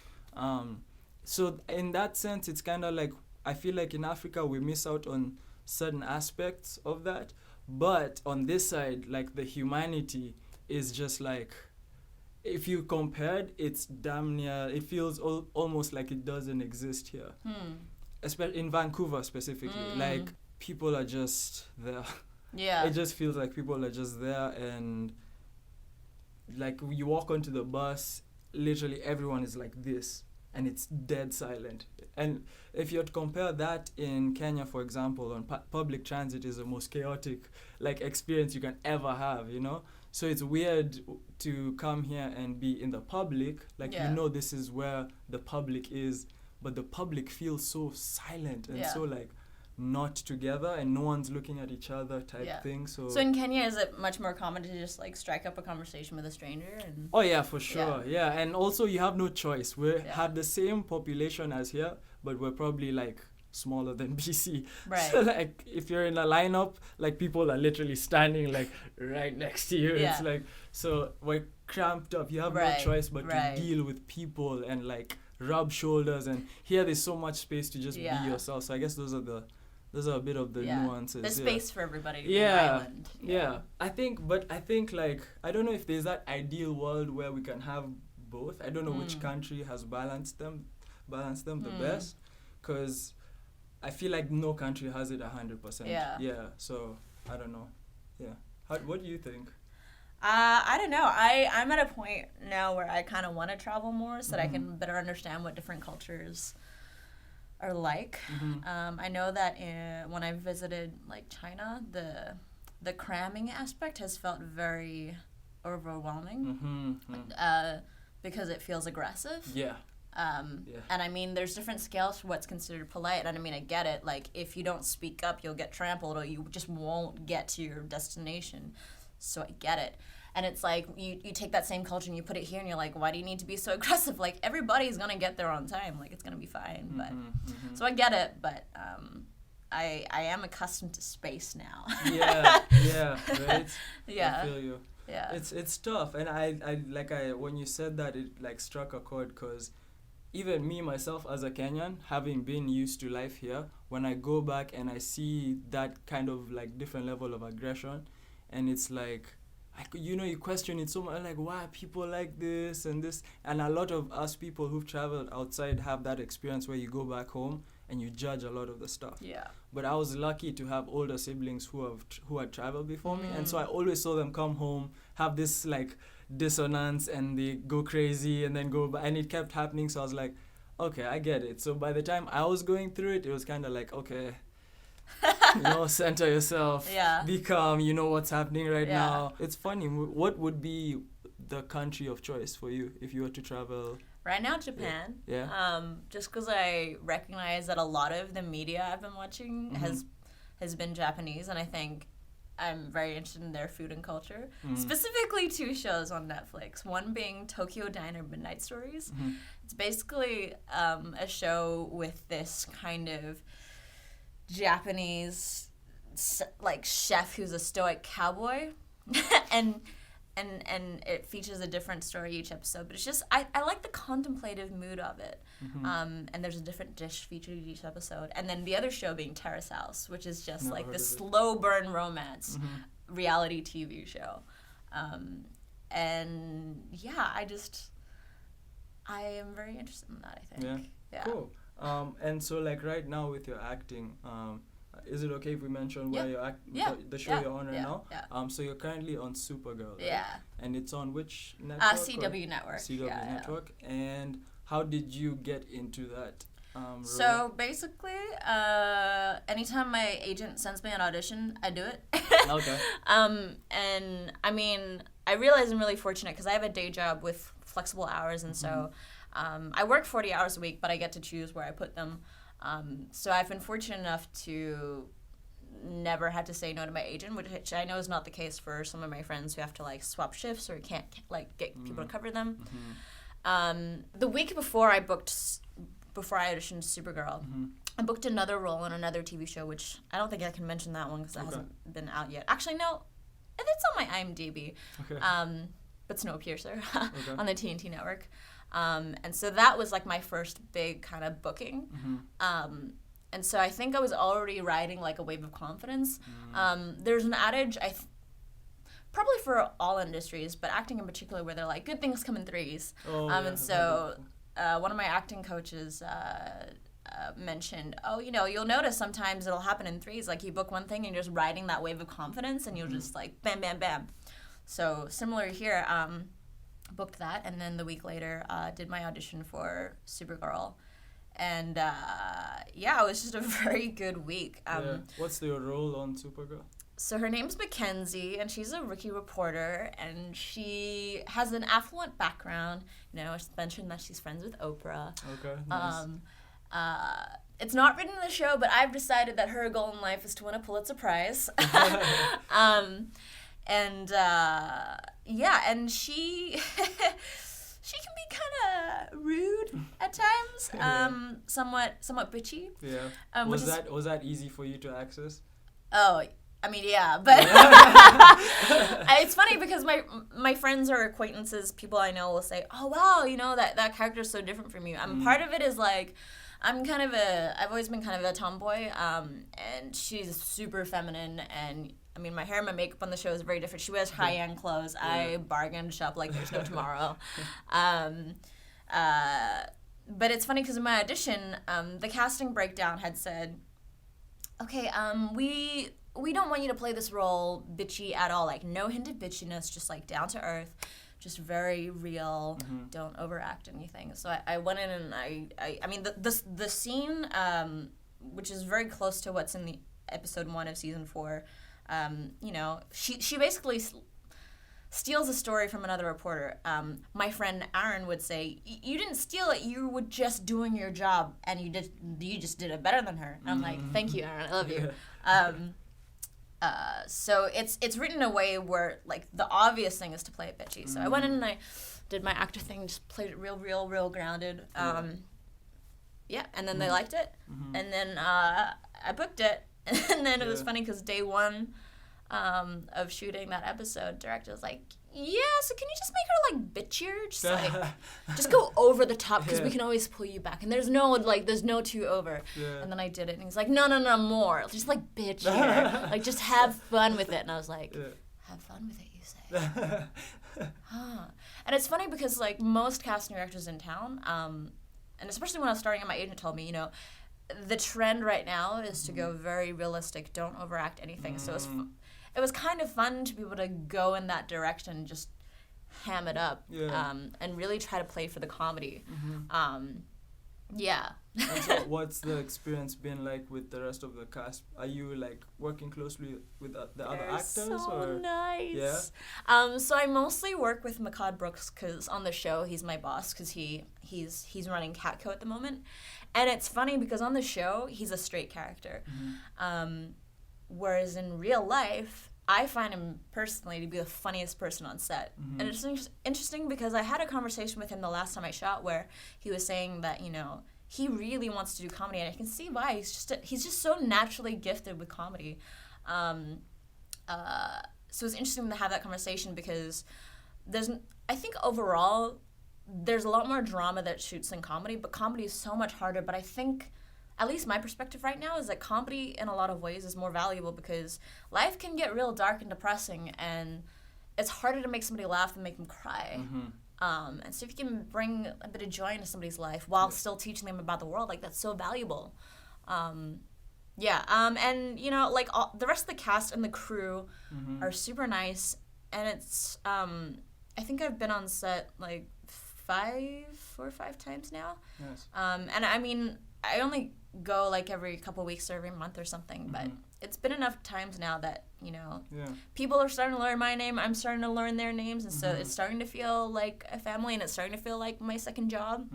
So in that sense, it's kind of like, I feel like in Africa we miss out on certain aspects of that. But on this side, like, the humanity is just like, if you compared, it's damn near, it feels almost like it doesn't exist here. Especially in Vancouver specifically. Like, people are just there. It just feels like people are just there, and like, you walk onto the bus, literally everyone is like this. And it's dead silent. And if you were to compare that in Kenya, for example, on public transit is the most chaotic, like, experience you can ever have, you know? So it's weird to come here and be in the public, like, you know, this is where the public is, but the public feels so silent and so, like, not together, and no one's looking at each other type thing. So in Kenya, is it much more common to just, like, strike up a conversation with a stranger? And oh yeah, for sure. And also you have no choice. We have the same population as here, but we're probably, like, smaller than BC. So, like, if you're in a lineup, like, people are literally standing, like, right next to you. It's like, so we're cramped up. You have no choice but to deal with people and, like, rub shoulders. And here there's so much space to just be yourself. So I guess those are a bit of the nuances. There's space for everybody in the island. I think, like, I don't know if there's that ideal world where we can have both. I don't know which country has balanced them the best, because I feel like no country has it 100%. So I don't know. What do you think? I don't know. I'm at a point now where I kind of want to travel more so that I can better understand what different cultures are like. I know that when I visited, like, China, the cramming aspect has felt very overwhelming because it feels aggressive. And I mean, there's different scales for what's considered polite, and I mean, I get it. Like, if you don't speak up, you'll get trampled, or you just won't get to your destination. So I get it. And it's like, you take that same culture and you put it here, and you're like, why do you need to be so aggressive? Like, everybody's going to get there on time. Like, it's going to be fine. But so I get it, but I am accustomed to space now. Right? I feel you. It's tough. And I when you said that, it, like, struck a chord, because even me, myself, as a Kenyan, having been used to life here, when I go back and I see that kind of, like, different level of aggression, and it's like, you question it so much, like, why are people like this and this? And a lot of us people who've traveled outside have that experience where you go back home and you judge a lot of the stuff. But I was lucky to have older siblings who had traveled before me, and so I always saw them come home, have this, like, dissonance, and they go crazy and then go back, and it kept happening. So I was like, okay, I get it. So by the time I was going through it, it was kind of like, okay, center yourself, be calm, you know what's happening right now. It's funny, what would be the country of choice for you if you were to travel? Right now, Japan. Just because I recognize that a lot of the media I've been watching has been Japanese, and I think I'm very interested in their food and culture. Specifically 2 shows on Netflix, one being Tokyo Diner Midnight Stories. It's basically a show with this kind of Japanese, like, chef who's a stoic cowboy, and it features a different story each episode. But it's just, I like the contemplative mood of it. And there's a different dish featured each episode. And then the other show being Terrace House, which is just like the slow burn romance reality TV show. And I am very interested in that, I think. Yeah. Cool. And so like right now with your acting, is it okay if we mention where you're the show you're on right now? Yeah. So you're currently on Supergirl, right? Yeah. And it's on which network? CW Network. CW Network. And how did you get into that role? So basically, anytime my agent sends me an audition, I do it. Okay. And I mean, I realize I'm really fortunate because I have a day job with flexible hours, and so I work 40 hours a week, but I get to choose where I put them. So I've been fortunate enough to never had to say no to my agent, which I know is not the case for some of my friends who have to like swap shifts or can't like get people to cover them. The week before I auditioned Supergirl, I booked another role on another TV show, which I don't think I can mention that one because that hasn't been out yet. Actually, no, it's on my IMDB. Okay. But Snowpiercer on the TNT network. And so that was like my first big kind of booking. And so I think I was already riding like a wave of confidence. There's an adage, probably for all industries, but acting in particular, where they're like, good things come in threes. And so one of my acting coaches mentioned, you'll notice sometimes it'll happen in threes. Like you book one thing and you're just riding that wave of confidence and you'll just like bam, bam, bam. So similar here, booked that, and then the week later did my audition for Supergirl. And it was just a very good week. What's your role on Supergirl? So her name's Mackenzie, and she's a rookie reporter, and she has an affluent background. It's mentioned that she's friends with Oprah. Okay, nice. It's not written in the show, but I've decided that her goal in life is to win a Pulitzer Prize. And she she can be kind of rude at times, somewhat bitchy. Yeah. Was that easy for you to access? Oh, I mean, yeah, but it's funny because my friends or acquaintances, people I know, will say, "Oh wow, that character's so different from you." Part of it is like, I've always been kind of a tomboy, and she's super feminine, and I mean, my hair and my makeup on the show is very different. She wears high-end clothes. Yeah. I bargain shop like there's no tomorrow. But it's funny because in my audition, the casting breakdown had said, okay, we don't want you to play this role bitchy at all. Like, no hint of bitchiness, just like down to earth, just very real. Don't overact anything. So I went in and I mean, the scene, which is very close to what's in the episode 1 of season 4. She basically steals a story from another reporter. My friend Aaron would say, "You didn't steal it. You were just doing your job, and you just did it better than her." And I'm like, "Thank you, Aaron. I love you." So it's written in a way where like the obvious thing is to play it bitchy. So I went in and I did my actor thing, just played it real grounded. And then they liked it, and then I booked it. And then it was funny because day 1 of shooting that episode, director was like, "Yeah, so can you just make her like bitchier? Just like, just go over the top because we can always pull you back. And there's no too over." Yeah. And then I did it, and he's like, "No, more. Just like bitchier. Like just have fun with it." And I was like, "Have fun with it, you say?" Huh. And it's funny because like most casting directors in town, and especially when I was starting, my agent told me, the trend right now is to go very realistic, don't overact anything. So it was kind of fun to be able to go in that direction and just ham it up, and really try to play for the comedy. And so what's the experience been like with the rest of the cast? Are you like working closely with the other actors? So nice. Yeah. So I mostly work with Makad Brooks because on the show he's my boss because he's running Catco at the moment. And it's funny because on the show, he's a straight character. Whereas in real life, I find him personally to be the funniest person on set. And it's interesting because I had a conversation with him the last time I shot where he was saying that, he really wants to do comedy. And I can see why. He's just so naturally gifted with comedy. So it's interesting to have that conversation because I think overall, there's a lot more drama that shoots in comedy, but comedy is so much harder. But I think, at least my perspective right now, is that comedy in a lot of ways is more valuable because life can get real dark and depressing, and it's harder to make somebody laugh than make them cry. And so if you can bring a bit of joy into somebody's life while still teaching them about the world, like that's so valuable. And like the rest of the cast and the crew are super nice, and it's I think I've been on set like 4 or 5 times now. Yes. And I mean, I only go like every couple weeks or every month or something, but it's been enough times now that, people are starting to learn my name, I'm starting to learn their names, and so it's starting to feel like a family, and it's starting to feel like my second job,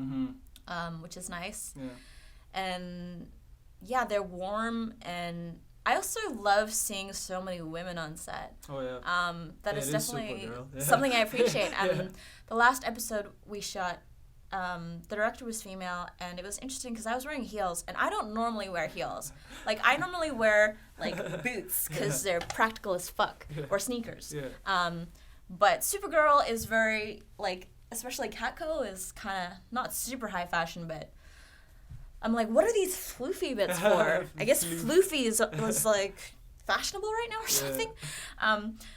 which is nice. Yeah. And yeah, they're warm, and I also love seeing so many women on set. Oh, yeah. That is definitely Supergirl. something I appreciate. The last episode we shot, the director was female, and it was interesting because I was wearing heels, and I don't normally wear heels. Like, I normally wear, like, boots because they're practical as fuck, or sneakers. Yeah. But Supergirl is very, like, especially Catco is kind of not super high fashion, but I'm like, what are these floofy bits for? I guess floofy was like fashionable right now or something.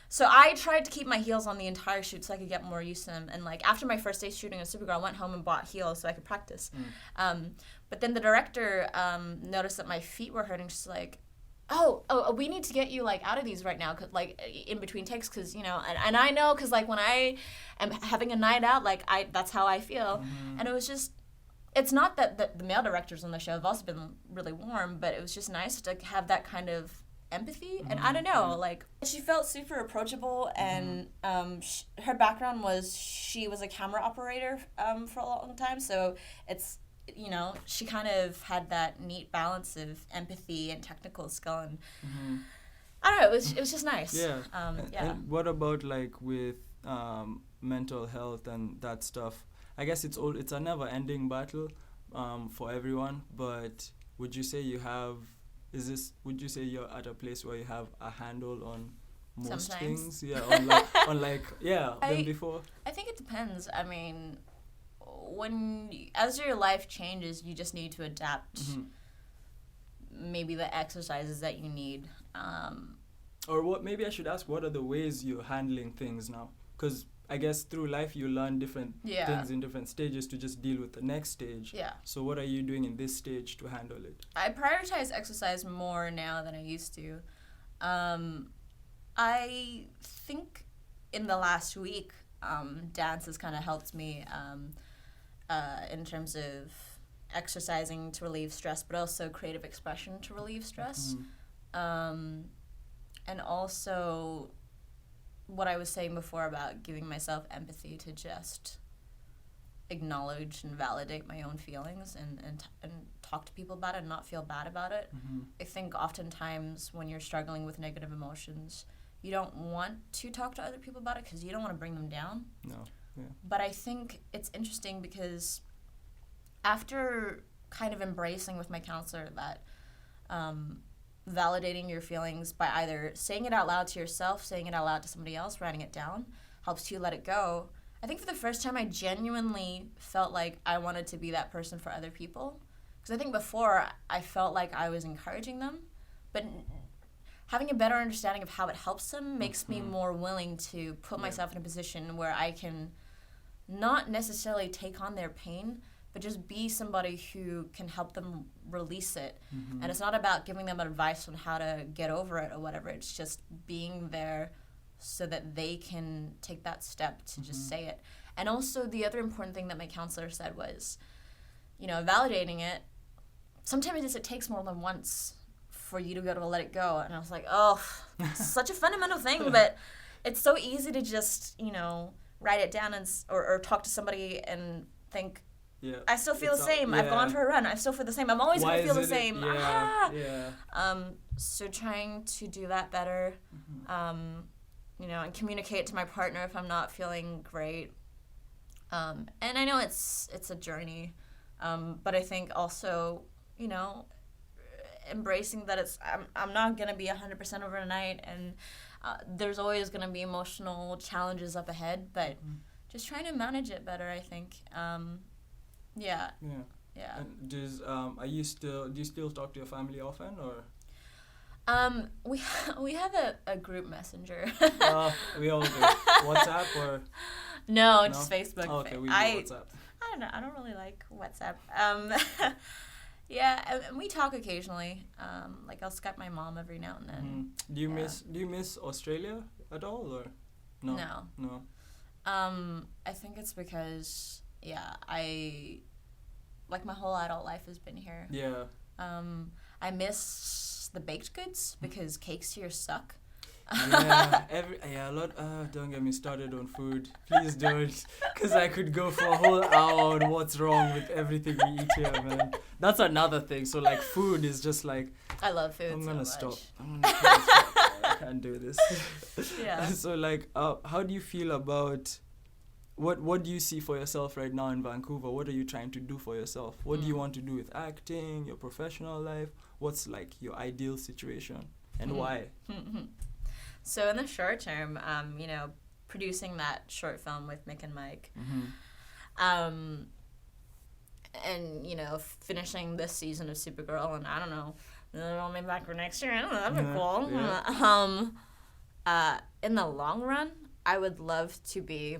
So I tried to keep my heels on the entire shoot so I could get more used to them. And like after my first day shooting of Supergirl, I went home and bought heels so I could practice. But then the director noticed that my feet were hurting. She's like, oh, we need to get you like out of these right now, 'cause, like in between takes, because and I know, because like when I am having a night out, like that's how I feel. And it was just. It's not that the male directors on the show have also been really warm, but it was just nice to have that kind of empathy. And I don't know, like, she felt super approachable, and her background was she was a camera operator for a long time, so it's, she kind of had that neat balance of empathy and technical skill, and I don't know, it was just nice. Yeah. Yeah. And what about, like, with mental health and that stuff? I guess it's a never-ending battle for everyone. But would you say would you say you're at a place where you have a handle on most Sometimes. things? Yeah, than before. I think it depends. I mean, as your life changes, you just need to adapt. Maybe the exercises that you need. Or what? Maybe I should ask, what are the ways you're handling things now? Because I guess through life you learn different things in different stages to just deal with the next stage. Yeah. So what are you doing in this stage to handle it? I prioritize exercise more now than I used to. I think in the last week, dance has kind of helped me in terms of exercising to relieve stress, but also creative expression to relieve stress. And also what I was saying before about giving myself empathy to just acknowledge and validate my own feelings and talk to people about it and not feel bad about it. I think oftentimes when you're struggling with negative emotions, you don't want to talk to other people about it because you don't want to bring them down. No. Yeah. But I think it's interesting because after kind of embracing with my counselor that validating your feelings by either saying it out loud to yourself, saying it out loud to somebody else, writing it down, helps you let it go. I think for the first time I genuinely felt like I wanted to be that person for other people. Because I think before I felt like I was encouraging them, but having a better understanding of how it helps them makes me more willing to put myself in a position where I can not necessarily take on their pain, but just be somebody who can help them release it. And it's not about giving them advice on how to get over it or whatever. It's just being there so that they can take that step to just say it. And also the other important thing that my counselor said was, validating it, sometimes it takes more than once for you to be able to let it go. And I was like, oh, it's such a fundamental thing, but it's so easy to just, write it down or talk to somebody and think, I still feel the same. I've gone for a run. I still feel the same. I'm always going to feel the same. So trying to do that better, and communicate to my partner if I'm not feeling great. And I know it's a journey, but I think also, embracing that I'm not going to be 100% overnight, and there's always going to be emotional challenges up ahead, but just trying to manage it better, I think. Yeah. And do you still talk to your family often, or? We have a group messenger. We all do. WhatsApp or? No, just Facebook. Oh, okay, we do WhatsApp. I don't know. I don't really like WhatsApp. Yeah, and we talk occasionally. Like I'll Skype my mom every now and then. Do you miss Australia at all, or no? No. I think it's because I like my whole adult life has been here. Yeah. I miss the baked goods because cakes here suck. A lot. Don't get me started on food, please don't, because I could go for a whole hour on what's wrong with everything we eat here, man. That's another thing. So like, food is just like. I love food. I'm gonna so stop. much. I'm gonna stop. I can't do this. Yeah. So like, how do you feel about? What do you see for yourself right now in Vancouver? What are you trying to do for yourself? What do you want to do with acting, your professional life? What's like your ideal situation, and why? So in the short term, producing that short film with Mick and Mike, and finishing this season of Supergirl, and I don't know, I'll be back for next year. I don't know, that'd be cool. Yeah. In the long run, I would love to be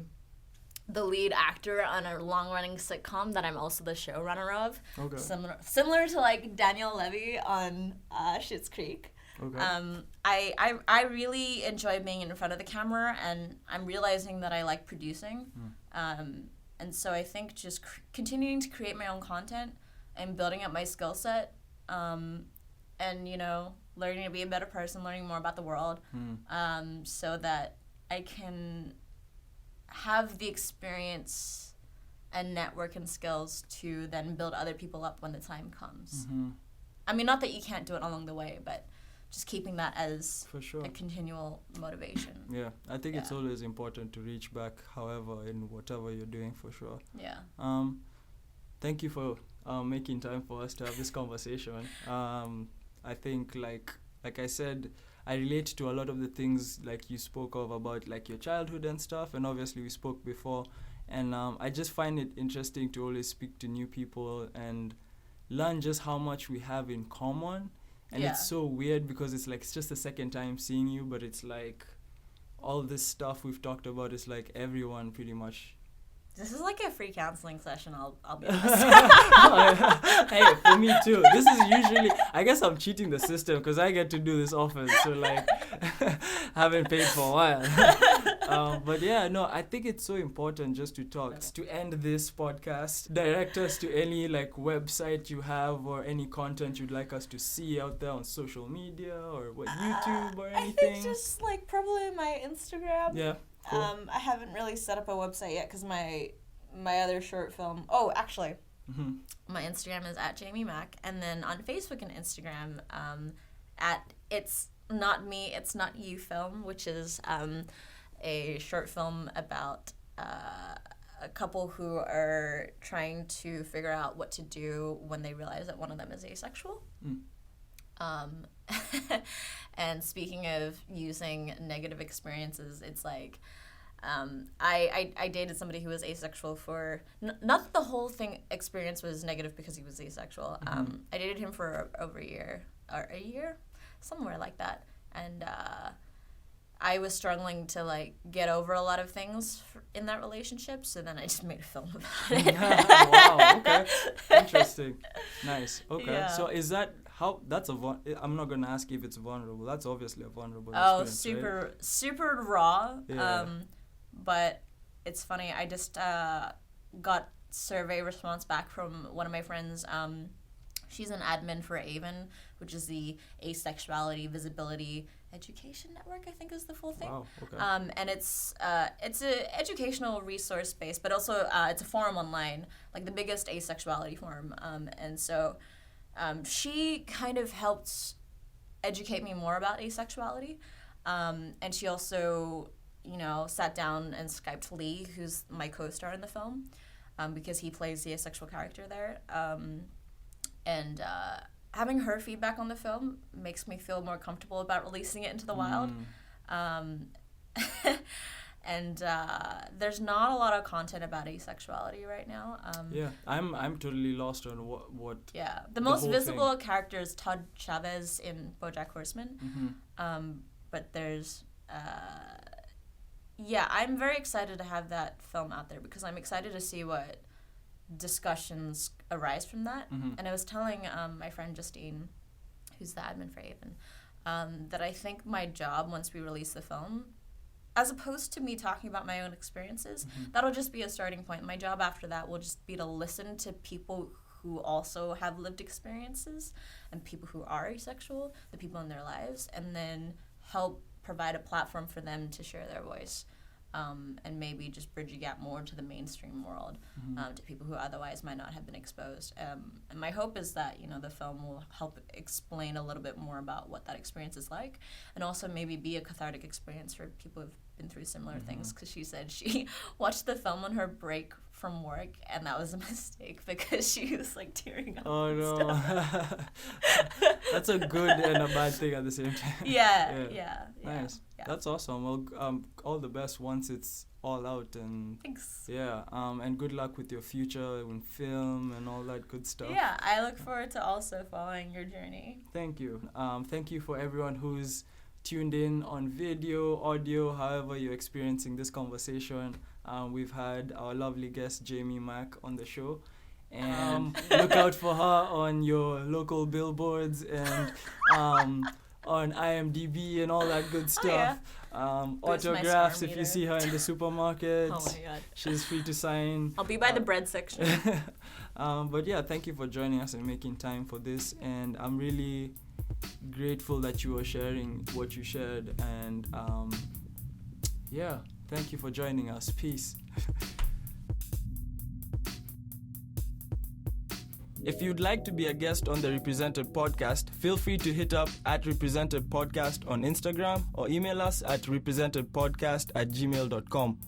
the lead actor on a long-running sitcom that I'm also the showrunner of. Okay. Similar to like Daniel Levy on Schitt's Creek. Okay. I really enjoy being in front of the camera, and I'm realizing that I like producing. And so I think just continuing to create my own content and building up my skill set, and learning to be a better person, learning more about the world, so that I can have the experience and network and skills to then build other people up when the time comes. I mean, not that you can't do it along the way, but just keeping that as for sure. a continual motivation. Yeah, I think it's always important to reach back, however, in whatever you're doing, for sure. Yeah. Thank you for making time for us to have this conversation. I think, like I said, I relate to a lot of the things like you spoke of about like your childhood and stuff, and obviously we spoke before, and I just find it interesting to always speak to new people and learn just how much we have in common. And it's so weird because it's like it's just the second time seeing you, but it's like all this stuff we've talked about is like everyone pretty much. This is like a free counseling session, I'll be honest. Hey, for me too. This is usually, I guess I'm cheating the system because I get to do this often, so like, haven't paid for a while. But yeah, no, I think it's so important just to talk. To end this podcast, direct us to any like website you have or any content you'd like us to see out there on social media or YouTube or anything. I think just like probably my Instagram. Yeah. Cool. I haven't really set up a website yet because my other short film. Oh, actually, my Instagram is at Jaymee Mac, and then on Facebook and Instagram, at It's Not Me, It's Not You Film, which is a short film about a couple who are trying to figure out what to do when they realize that one of them is asexual. And speaking of using negative experiences, it's like I dated somebody who was asexual for not that the whole experience was negative because he was asexual. I dated him for over a year, somewhere like that, and I was struggling to like get over a lot of things in that relationship, so then I just made a film about it. Wow, okay. Interesting. Nice. Okay. Yeah. So is that how that's I'm not going to ask if it's vulnerable. That's obviously a vulnerable experience, super raw. Yeah. But it's funny, I just got survey response back from one of my friends. She's an admin for AVEN, which is the Asexuality Visibility Education Network, I think is the full thing. Wow, okay. And it's a educational resource base, but also it's a forum online, like the biggest asexuality forum. And so she kind of helped educate me more about asexuality. And she also, sat down and Skyped Lee, who's my co-star in the film, because he plays the asexual character there. And having her feedback on the film makes me feel more comfortable about releasing it into the wild. And there's not a lot of content about asexuality right now. I'm totally lost on what. Yeah, the most visible character is Todd Chavez in BoJack Horseman. But there's, yeah, I'm very excited to have that film out there because I'm excited to see what discussions arise from that. Mm-hmm. And I was telling my friend Justine, who's the admin for Avon, that I think my job once we release the film, as opposed to me talking about my own experiences, that'll just be a starting point. My job after that will just be to listen to people who also have lived experiences and people who are asexual, the people in their lives, and then help provide a platform for them to share their voice. And maybe just bridge a gap more to the mainstream world, to people who otherwise might not have been exposed. And my hope is that, the film will help explain a little bit more about what that experience is like, and also maybe be a cathartic experience for people who've been through similar things, because she said she watched the film on her break from work, and that was a mistake because she was like tearing up. Oh no. That's a good and a bad thing at the same time. Yeah. Nice. Yeah. That's awesome. Well, all the best once it's all out, and Thanks. yeah, and good luck with your future in film and all that good stuff. Yeah, I look forward to also following your journey. Thank you. Thank you for everyone who's tuned in on video, audio, however you're experiencing this conversation. We've had our lovely guest Jaymee Mack on the show, and look out for her on your local billboards and on IMDB and all that good stuff. Autographs if you see her in the supermarket. Oh my god. She's free to sign. I'll be by the bread section. But yeah, thank you for joining us and making time for this, and I'm really grateful that you were sharing what you shared, and yeah, thank you for joining us. Peace. If you'd like to be a guest on the Represented Podcast, feel free to hit up at Represented Podcast on Instagram or email us at representedpodcast@gmail.com.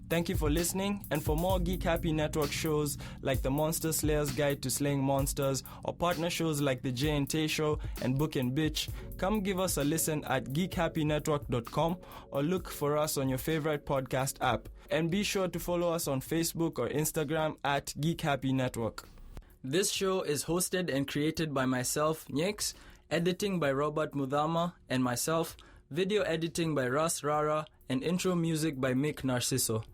Thank you for listening, and for more Geek Happy Network shows like the Monster Slayer's Guide to Slaying Monsters, or partner shows like the Jay and Tay Show and Book and Bitch, come give us a listen at geekhappynetwork.com or look for us on your favorite podcast app. And be sure to follow us on Facebook or Instagram at Geek Happy Network. This show is hosted and created by myself, Nyx, editing by Robert Mudhama, and myself, video editing by Russ Rara, and intro music by Mick Narciso.